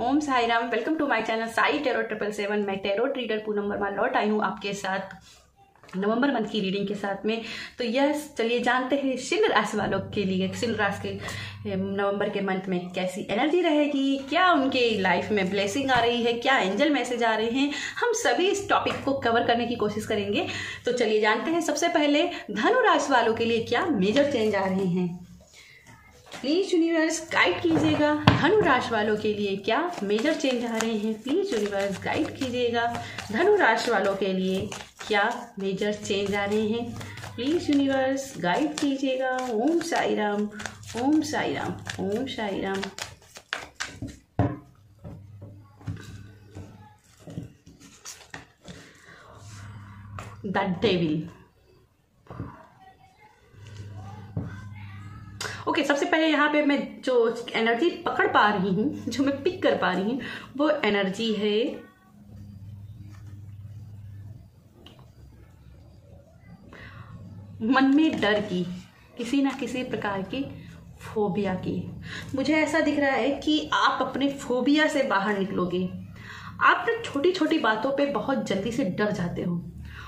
Om Sai Ram. Welcome to my channel Sai tarot 777। मैं tarot reader Poonam Verma लौट आई हूँ आपके साथ नवंबर मंथ की रीडिंग के साथ में। तो यस, चलिए जानते हैं सिंह राशि वालों के लिए सिंह राशि के नवंबर के मंथ में कैसी एनर्जी रहेगी, क्या उनके लाइफ में ब्लेसिंग आ रही है, क्या एंजल मैसेज आ रहे हैं। हम सभी इस टॉपिक को कवर करने की कोशिश करेंगे। तो चलिए जानते हैं। सबसे पहले धनु राशि वालों के लिए क्या मेजर चेंज आ रहे हैं, प्लीज यूनिवर्स गाइड कीजिएगा। धनु राशि वालों के लिए क्या मेजर चेंज आ रहे हैं, प्लीज यूनिवर्स गाइड कीजिएगा। धनु राशि वालों के लिए क्या मेजर चेंज आ रहे हैं, प्लीज यूनिवर्स गाइड कीजिएगा। ओम साई राम, ओम साई राम, ओम Sai Ram. The devil. Okay, सबसे पहले यहाँ पे मैं जो एनर्जी पकड़ पा रही हूँ, जो मैं पिक कर पा रही हूँ, वो एनर्जी है मन में डर की, किसी ना किसी प्रकार की फोबिया की। मुझे ऐसा दिख रहा है कि आप अपने फोबिया से बाहर निकलोगे। आप ना छोटी छोटी बातों पे बहुत जल्दी से डर जाते हो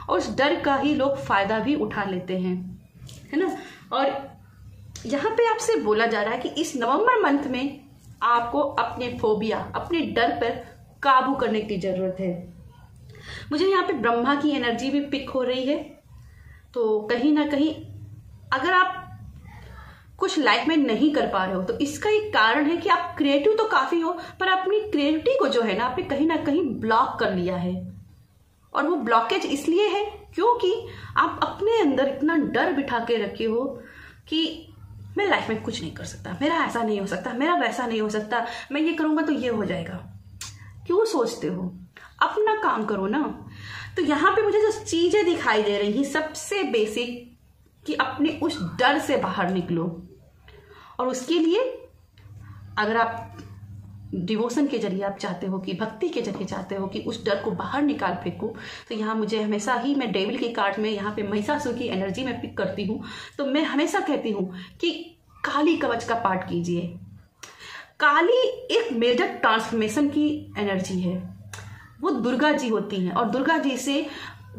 और उस डर का ही लोग फायदा भी उठा लेते हैं, है ना। और यहाँ पे आपसे बोला जा रहा है कि इस नवंबर मंथ में आपको अपने फोबिया, अपने डर पर काबू करने की जरूरत है। मुझे यहाँ पे ब्रह्मा की एनर्जी भी पिक हो रही है। तो कहीं ना कहीं अगर आप कुछ लाइफ में नहीं कर पा रहे हो तो इसका एक कारण है कि आप क्रिएटिव तो काफी हो, पर अपनी क्रिएटिविटी को जो है ना, आपने कहीं ना कहीं ब्लॉक कर लिया है। और वो ब्लॉकेज इसलिए है क्योंकि आप अपने अंदर इतना डर बिठा के रखे हो कि मैं लाइफ में कुछ नहीं कर सकता, मेरा ऐसा नहीं हो सकता, मेरा वैसा नहीं हो सकता, मैं ये करूंगा तो ये हो जाएगा। क्यों सोचते हो? अपना काम करो ना। तो यहाँ पे मुझे जो चीजें दिखाई दे रही हैं, सबसे बेसिक कि अपने उस डर से बाहर निकलो। और उसके लिए अगर आप डिवोशन के जरिए आप चाहते हो, कि भक्ति के जरिए चाहते हो कि उस डर को बाहर निकाल फेंको, तो यहाँ मुझे हमेशा ही, मैं डेविल के कार्ड में यहाँ पे महिषासुर की एनर्जी में पिक करती हूँ। तो मैं हमेशा कहती हूँ कि काली कवच का पाठ कीजिए। काली एक मेजर ट्रांसफॉर्मेशन की एनर्जी है। वो दुर्गा जी होती हैं और दुर्गा जी से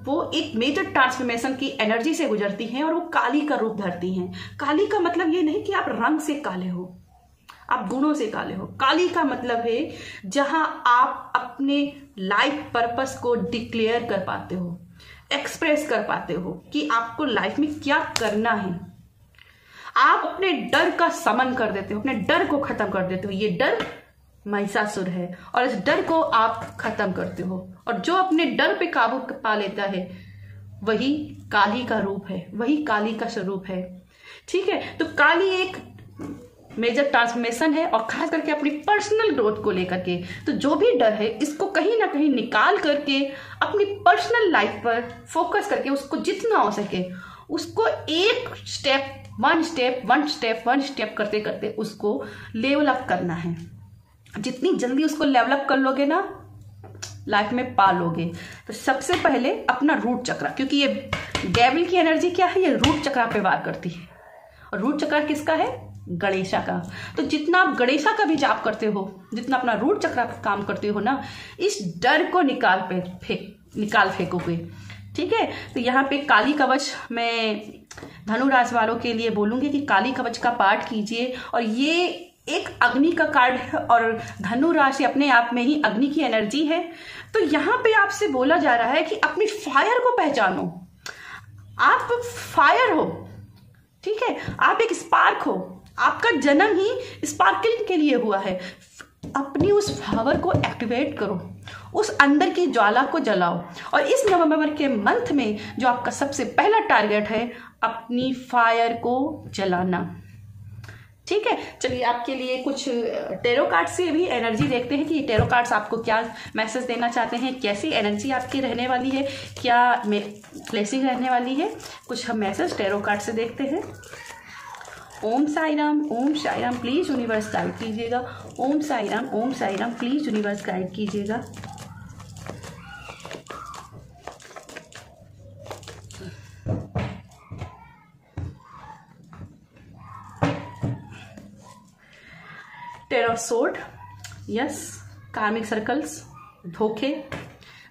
वो एक मेजर ट्रांसफॉर्मेशन की एनर्जी से गुजरती हैं और वो काली का रूप धरती हैं। काली का मतलब ये नहीं कि आप रंग से काले हो, आप गुणों से काले हो। काली का मतलब है जहां आप अपने लाइफ पर्पस को डिक्लेयर कर पाते हो, एक्सप्रेस कर पाते हो कि आपको लाइफ में क्या करना है। आप अपने डर का समन कर देते हो, अपने डर को खत्म कर देते हो। ये डर महिषासुर है और इस डर को आप खत्म करते हो। और जो अपने डर पे काबू पा लेता है वही काली का रूप है, वही काली का स्वरूप है। ठीक है, तो काली एक मेजर ट्रांसफॉर्मेशन है और खास करके अपनी पर्सनल ग्रोथ को लेकर के। तो जो भी डर है इसको कहीं ना कहीं निकाल करके अपनी पर्सनल लाइफ पर फोकस करके उसको जितना हो सके उसको एक स्टेप वन स्टेप करते करते उसको लेवल अप करना है। जितनी जल्दी उसको लेवल अप कर लोगे ना, लाइफ में पा लोगे। तो सबसे पहले अपना रूट चक्र, क्योंकि ये डेविल की एनर्जी क्या है, ये रूट चक्र पे वार करती है। और रूट चक्र किसका है? गणेशा का। तो जितना आप गणेशा का भी जाप करते हो, जितना अपना रूट चक्र पे काम करते हो ना, इस डर को निकाल फेंकोगे। ठीक है, तो यहाँ पे काली कवच, मैं धनु राशि वालों के लिए बोलूंगी कि काली कवच का पाठ कीजिए। और ये एक अग्नि का कार्ड है और धनु राशि अपने आप में ही अग्नि की एनर्जी है। तो यहाँ पे आपसे बोला जा रहा है कि अपनी फायर को पहचानो। आप फायर हो, ठीक है, आप एक स्पार्क हो। आपका जन्म ही स्पार्कलिंग के लिए हुआ है। अपनी उस पावर को एक्टिवेट करो, उस अंदर की ज्वाला को जलाओ। और इस नवंबर के मंथ में जो आपका सबसे पहला टारगेट है, अपनी फायर को जलाना। ठीक है, चलिए आपके लिए कुछ टेरो कार्ड से भी एनर्जी देखते हैं कि टेरो कार्ड्स आपको क्या मैसेज देना चाहते हैं, कैसी एनर्जी आपकी रहने वाली है, क्या ब्लेसिंग रहने वाली है। कुछ हम मैसेज टेरो कार्ड से देखते हैं। ओम Sai Ram, please universe guide कीजिएगा। ओम Sai Ram, please universe guide कीजिएगा। Ten of sword, yes, karmic circles, धोखे,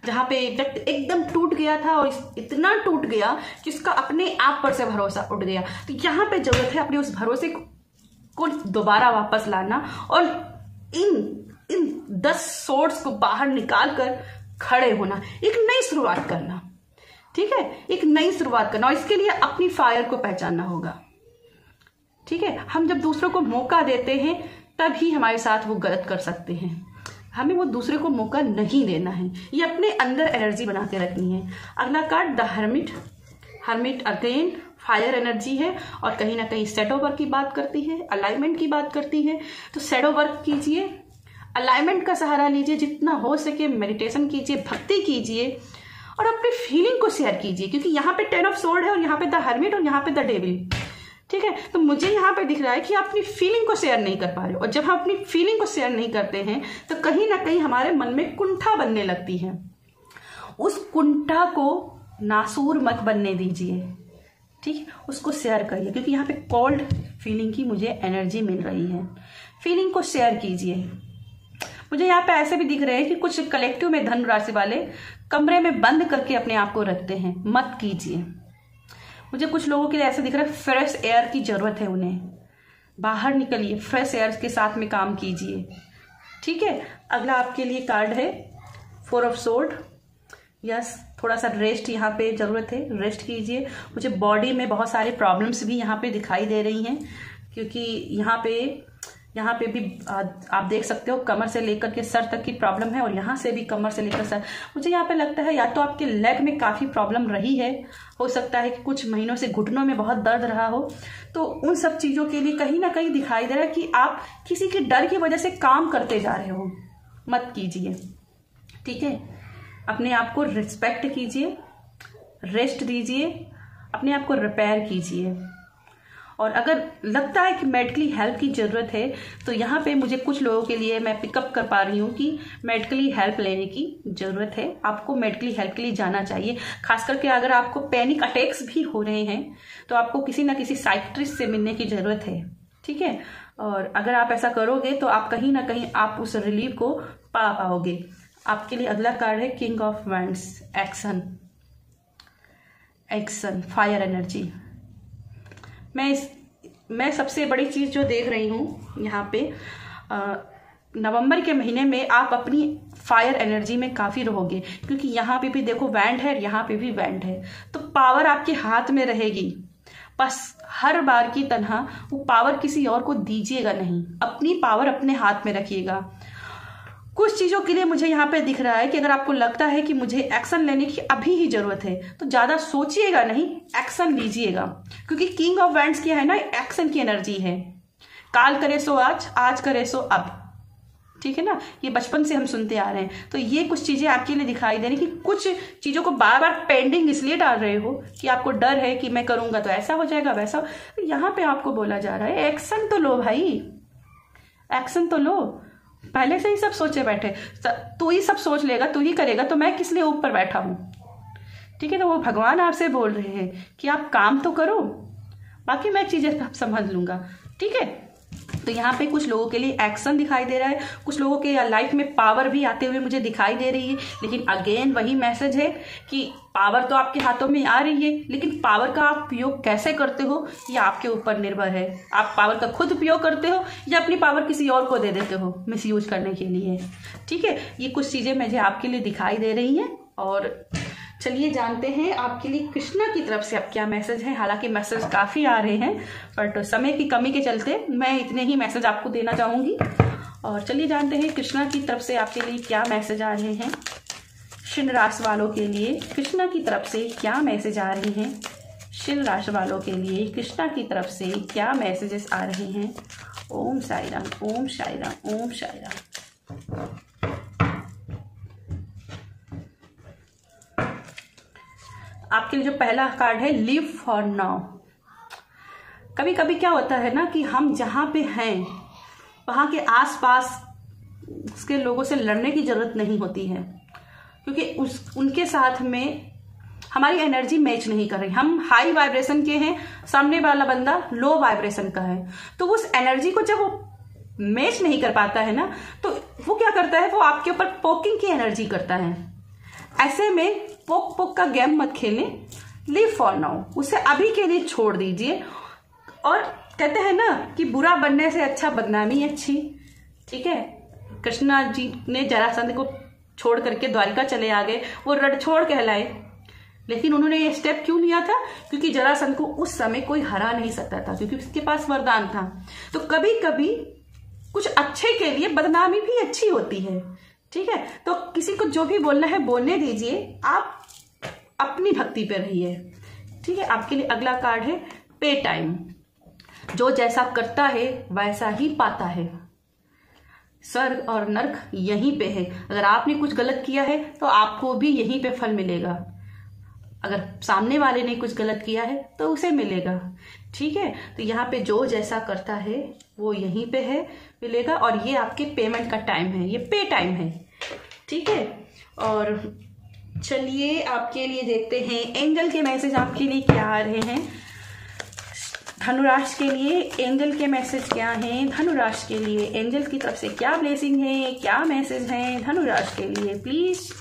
जहाँ पे व्यक्ति एकदम टूट गया था और इतना टूट गया कि उसका अपने आप पर से भरोसा उठ गया। तो यहाँ पे जरूरत है अपने उस भरोसे को दोबारा वापस लाना और इन 10 सोर्ड्स को बाहर निकाल कर खड़े होना, एक नई शुरुआत करना। ठीक है, एक नई शुरुआत करना, और इसके लिए अपनी फायर को पहचानना होगा। ठीक है, हम जब दूसरों को मौका देते हैं तभी हमारे साथ वो गलत कर सकते हैं। हमें वो दूसरे को मौका नहीं देना है, ये अपने अंदर एनर्जी बना के रखनी है। अगला card the hermit again fire energy है और कहीं ना कहीं शैडो वर्क की बात करती है, अलाइनमेंट की बात करती है। तो शैडो वर्क कीजिए, अलाइनमेंट का सहारा लीजिए, जितना हो सके मेडिटेशन कीजिए, भक्ति कीजिए और अपनी फीलिंग को शेयर कीजिए, क्योंकि यहाँ पे 10 ऑफ सोर्ड है और यहाँ पे द हर्मिट और यहाँ पे द डेविल। ठीक है, तो मुझे यहाँ पे दिख रहा है कि आप अपनी फीलिंग को शेयर नहीं कर पा रहे हो, और जब हम अपनी फीलिंग को शेयर नहीं करते हैं तो कहीं ना कहीं हमारे मन में कुंठा बनने लगती है। उस कुंठा को नासूर मत बनने दीजिए। ठीक है, उसको शेयर करिए, क्योंकि यहाँ पे कोल्ड फीलिंग की मुझे एनर्जी मिल रही है। फीलिंग को शेयर कीजिए। मुझे यहाँ पे ऐसे भी दिख रहे हैं कि कुछ कलेक्टिव में धन राशि वाले कमरे में बंद करके अपने आप को रखते हैं, मत कीजिए। मुझे कुछ लोगों के लिए ऐसा दिख रहा है फ्रेश एयर की जरूरत है उन्हें, बाहर निकलिए, फ्रेश एयर के साथ में काम कीजिए। ठीक है, अगला आपके लिए कार्ड है 4 ऑफ सोर्ड, यस, थोड़ा सा रेस्ट यहाँ पे जरूरत है, रेस्ट कीजिए। मुझे बॉडी में बहुत सारे प्रॉब्लम्स भी यहाँ पे दिखाई दे रही हैं, क्योंकि यहाँ पे भी आप देख सकते हो कमर से लेकर के सर तक की प्रॉब्लम है, और यहाँ से भी कमर से लेकर सर। मुझे यहाँ पे लगता है या तो आपके लेग में काफ़ी प्रॉब्लम रही है, हो सकता है कि कुछ महीनों से घुटनों में बहुत दर्द रहा हो। तो उन सब चीज़ों के लिए कहीं ना कहीं दिखाई दे रहा है कि आप किसी के डर की वजह से काम करते जा रहे हो, मत कीजिए। ठीक है, अपने आप को रिस्पेक्ट कीजिए, रेस्ट दीजिए, अपने आप को रिपेयर कीजिए। और अगर लगता है कि मेडिकली हेल्प की ज़रूरत है तो यहाँ पे मुझे कुछ लोगों के लिए मैं पिकअप कर पा रही हूँ कि मेडिकली हेल्प लेने की ज़रूरत है। आपको मेडिकली हेल्प के लिए जाना चाहिए, खास करके अगर आपको पैनिक अटैक्स भी हो रहे हैं तो आपको किसी ना किसी साइकियाट्रिस्ट से मिलने की ज़रूरत है। ठीक है, और अगर आप ऐसा करोगे तो आप कहीं ना कहीं आप उस रिलीफ को पा पाओगे। आपके लिए अगला कार्ड है king of wands, action, fire energy. मैं सबसे बड़ी चीज़ जो देख रही हूँ यहाँ पे, नवंबर के महीने में आप अपनी फायर एनर्जी में काफ़ी रहोगे, क्योंकि यहाँ पे भी देखो वैंड है, यहाँ पे भी वैंड है। तो पावर आपके हाथ में रहेगी, बस हर बार की तरह वो पावर किसी और को दीजिएगा नहीं, अपनी पावर अपने हाथ में रखिएगा। कुछ चीज़ों के लिए मुझे यहाँ पे दिख रहा है कि अगर आपको लगता है कि मुझे एक्शन लेने की अभी ही जरूरत है तो ज़्यादा सोचिएगा नहीं, एक्शन लीजिएगा, क्योंकि किंग ऑफ वैंड्स क्या है ना, एक्शन की एनर्जी है। काल करे सो आज, आज करे सो अब। ठीक है ना, ये बचपन से हम सुनते आ रहे हैं। तो ये कुछ चीज़ें आपके लिए दिखाई दे रही कि कुछ चीज़ों को बार बार पेंडिंग इसलिए डाल रहे हो कि आपको डर है कि मैं करूँगा तो ऐसा हो जाएगा, वैसा। तो यहाँ पे आपको बोला जा रहा है एक्शन तो लो भाई, एक्शन तो लो। पहले से ही सब सोचे बैठे, तू ही सब सोच लेगा, तू ही करेगा, तो मैं किस लिए ऊपर बैठा हूँ। ठीक है, तो वो भगवान आपसे बोल रहे हैं कि आप काम तो करो, बाकी मैं चीज़ें समझ लूँगा। ठीक है, तो यहाँ पे कुछ लोगों के लिए एक्शन दिखाई दे रहा है, कुछ लोगों के लाइफ में पावर भी आते हुए मुझे दिखाई दे रही है। लेकिन अगेन वही मैसेज है कि पावर तो आपके हाथों में आ रही है, लेकिन पावर का आप उपयोग कैसे करते हो ये आपके ऊपर निर्भर है। आप पावर का खुद उपयोग करते हो या अपनी पावर किसी और को दे देते हो मिसयूज करने के लिए। ठीक है, ये कुछ चीज़ें मुझे आपके लिए दिखाई दे रही हैं। और चलिए जानते हैं आपके लिए कृष्णा की तरफ से अब क्या मैसेज है। हालांकि मैसेज काफ़ी आ रहे हैं, बट समय की कमी के चलते मैं इतने ही मैसेज आपको देना चाहूँगी। और चलिए जानते हैं कृष्णा की तरफ से आपके लिए क्या मैसेज आ रहे हैं। सिंह राशि वालों के लिए कृष्णा की तरफ से क्या मैसेज आ रहे हैं। शिव राशि वालों के लिए कृष्णा की तरफ से क्या मैसेजेस आ रहे हैं। ओम साई राम, ओम साई राम, ओम साई राम। आपके लिए जो पहला कार्ड है लिव फॉर नाउ। कभी कभी क्या होता है ना कि हम जहाँ पे हैं वहाँ के आसपास उसके लोगों से लड़ने की जरूरत नहीं होती है, क्योंकि उनके साथ में हमारी एनर्जी मैच नहीं कर रही। हम हाई वाइब्रेशन के हैं, सामने वाला बंदा लो वाइब्रेशन का है, तो उस एनर्जी को जब वो मैच नहीं कर पाता है ना, तो वो क्या करता है, वो आपके ऊपर पोकिंग की एनर्जी करता है। ऐसे में पोक पोक का गेम मत खेलें, लिव फॉर नाउ, उसे अभी के लिए छोड़ दीजिए। और कहते हैं ना कि बुरा बनने से अच्छा बदनामी अच्छी, ठीक है। कृष्णा जी ने जरासंध को छोड़ करके द्वारिका चले आ गए, वो रणछोड़ कहलाए, लेकिन उन्होंने ये स्टेप क्यों लिया था, क्योंकि जरासंध को उस समय कोई हरा नहीं सकता था, क्योंकि उसके पास वरदान था। तो कभी कभी कुछ अच्छे के लिए बदनामी भी अच्छी होती है, ठीक है। तो किसी को जो भी बोलना है बोलने दीजिए, आप अपनी भक्ति पे रहिए, ठीक है। आपके लिए अगला कार्ड है पे टाइम। जो जैसा करता है वैसा ही पाता है। स्वर्ग और नर्क यहीं पे है। अगर आपने कुछ गलत किया है तो आपको भी यहीं पे फल मिलेगा, अगर सामने वाले ने कुछ गलत किया है तो उसे मिलेगा, ठीक है। तो यहाँ पे जो जैसा करता है वो यहीं पे है, मिलेगा। और ये आपके पेमेंट का टाइम है, ये पे टाइम है, ठीक है। और चलिए आपके लिए देखते हैं एंजल के मैसेज आपके लिए क्या आ रहे हैं। धनुराशि के लिए एंजल के मैसेज क्या हैं, धनुराशि के लिए एंजल की तरफ से क्या ब्लेसिंग है, क्या मैसेज है धनुराशि के लिए। Please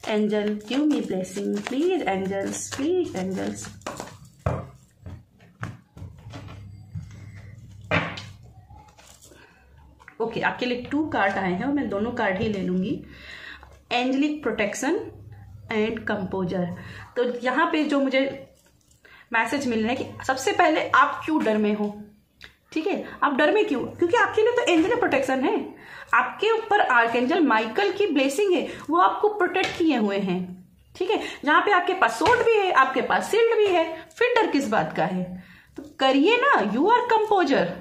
angel give me blessing, please angels, please angels. Okay, आपके लिए 2 कार्ड आए हैं और मैं दोनों कार्ड ही ले लूंगी। Angelic protection and composer. तो यहाँ पे जो मुझे मैसेज मिल रहा है कि सबसे पहले आप क्यों डर में हो, ठीक है। आप डर में क्यों, क्योंकि आपके लिए तो एंजल प्रोटेक्शन है, आपके ऊपर आर्कएंजल माइकल की ब्लेसिंग है, वो आपको प्रोटेक्ट किए हुए हैं, ठीक है। जहां पे आपके पास सोर्ड भी है, आपके पास शील्ड भी है, फिर डर किस बात का है। तो करिए ना, यू आर कंपोजर,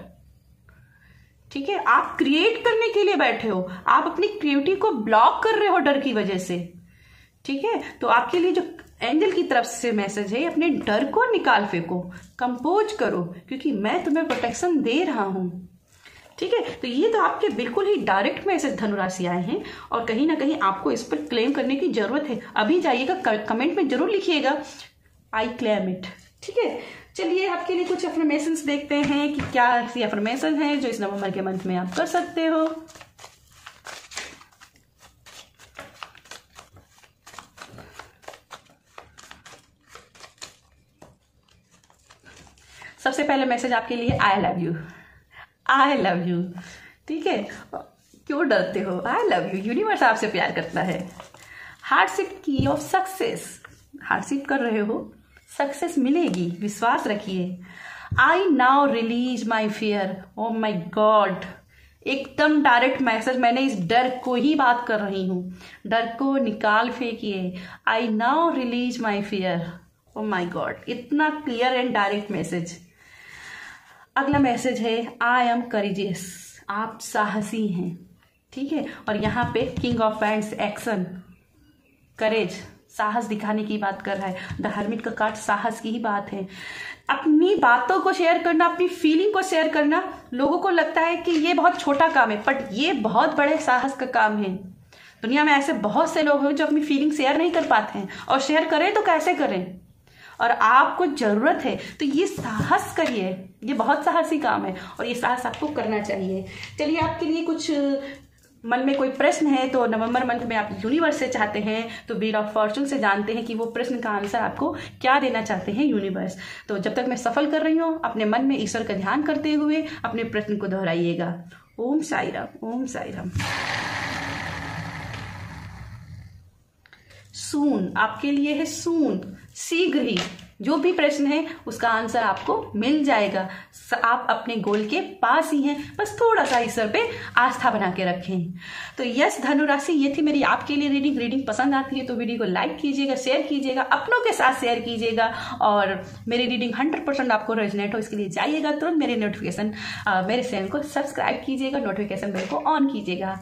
ठीक है। आप क्रिएट करने के लिए बैठे हो, आप अपनी क्रिएटिविटी को ब्लॉक कर रहे हो डर की वजह से, ठीक है। तो आपके लिए जो एंजल की तरफ से मैसेज है, अपने डर को निकाल फेंको, कंपोज करो, क्योंकि मैं तुम्हें प्रोटेक्शन दे रहा हूं, ठीक है। तो ये तो आपके बिल्कुल ही डायरेक्ट मैसेज धनुराशि आए हैं, और कहीं ना कहीं आपको इस पर क्लेम करने की जरूरत है। अभी जाइएगा, कमेंट में जरूर लिखिएगा आई क्लेम इट, ठीक है। चलिए आपके लिए कुछ अफर्मेशंस देखते हैं कि क्या ऐसी अफर्मेशन है जो इस नवंबर के मंथ में आप कर सकते हो। सबसे पहले मैसेज आपके लिए I love you, I love you, ठीक है। क्यों डरते हो, आई लव यू, यूनिवर्स आपसे प्यार करता है। हार्डशिप की ऑफ सक्सेस, हार्डशिप कर रहे हो, सक्सेस मिलेगी, विश्वास रखिए। I now release my fear, oh my god, एकदम डायरेक्ट मैसेज, मैंने इस डर को ही बात कर रही हूं, डर को निकाल फेंकिए। I now release my fear, oh my God, इतना क्लियर एंड डायरेक्ट मैसेज। अगला मैसेज है आई एम करेजियस, आप साहसी हैं, ठीक है। और यहाँ पे किंग ऑफ वैंड्स, एक्शन, करेज, साहस दिखाने की बात कर रहा है। द हर्मिट का कार्ड साहस की ही बात है। अपनी बातों को शेयर करना, अपनी फीलिंग को शेयर करना, लोगों को लगता है कि ये बहुत छोटा काम है, बट ये बहुत बड़े साहस का काम है। दुनिया में ऐसे बहुत से लोग हैं जो अपनी फीलिंग शेयर नहीं कर पाते हैं, और शेयर करें तो कैसे करें, और आपको जरूरत है तो ये साहस करिए, ये बहुत साहसी काम है और ये साहस आपको करना चाहिए। चलिए आपके लिए कुछ मन में कोई प्रश्न है तो नवंबर मंथ में आप यूनिवर्स से चाहते हैं तो व्हील ऑफ फॉर्चून से जानते हैं कि वो प्रश्न का आंसर आपको क्या देना चाहते हैं यूनिवर्स। तो जब तक मैं सफल कर रही हूँ, अपने मन में ईश्वर का ध्यान करते हुए अपने प्रश्न को दोहराइएगा। ओम साई राम, ओम साई राम। सून आपके लिए है, सून, शीघ्र ही, जो भी प्रश्न है उसका आंसर आपको मिल जाएगा। आप अपने गोल के पास ही हैं, बस थोड़ा सा ईश्वर पे आस्था बना के रखें। तो यस धनु राशि, ये थी मेरी आपके लिए रीडिंग पसंद आती है तो वीडियो को लाइक कीजिएगा, शेयर कीजिएगा, अपनों के साथ शेयर कीजिएगा। और मेरी रीडिंग 100% आपको रेजोनेट हो इसके लिए जाइएगा तुरंत मेरे चैनल को सब्सक्राइब कीजिएगा, नोटिफिकेशन बेल को ऑन कीजिएगा।